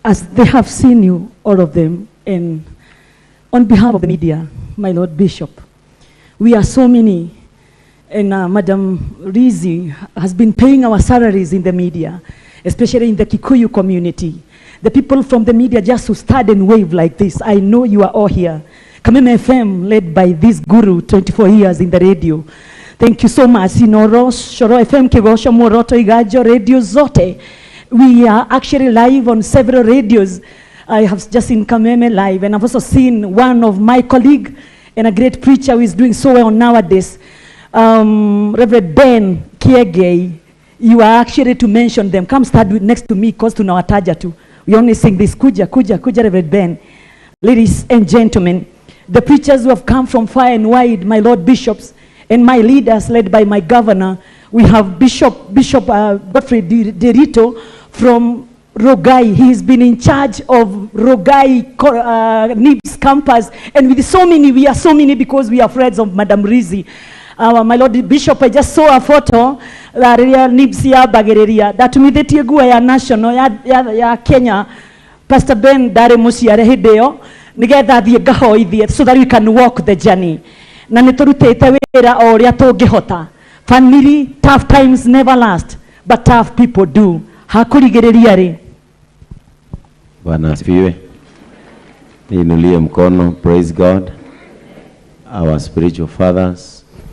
as they have seen you, all of them, and on behalf of the media, my Lord Bishop, we are so many, and Madam Lizzie has been paying our salaries in the media, especially in the Kikuyu community. The people from the media just to stand and wave like this. I know you are all here. Kameme FM, led by this guru, 24 years in the radio. Thank you so much. Inoro, Shoro FM, Kegosho, Moroto, Igajo, Radio Zote. We are actually live on several radios. I have just seen Kameme live, and I've also seen one of my colleagues and a great preacher who is doing so well nowadays, Reverend Ben Kiege. You are actually to mention them. Come stand next to me, because tunawataja tu. We only sing this, kuja, Reverend Ben. Ladies and gentlemen, the preachers who have come from far and wide, my Lord Bishops, and my leaders led by my governor. We have Bishop Godfrey Derito from Rogai. He's been in charge of Rogai NIBS campus. And with so many, we are so many because we are friends of Madam Lizzie. My Lord Bishop, I just saw a photo that NIBS ya Bagereria. That tumideti gua ya national ya Kenya. Pastor Ben Dare Musi ya rehideo. Nigetha thie gahoithie so that we can walk the journey. Na niturutete wira o ria tungihota. Family, tough times never last, but tough people do. Hakurigereria ri. Bwana asifiwe. Niinulie mkono. Praise God. Our spiritual fathers,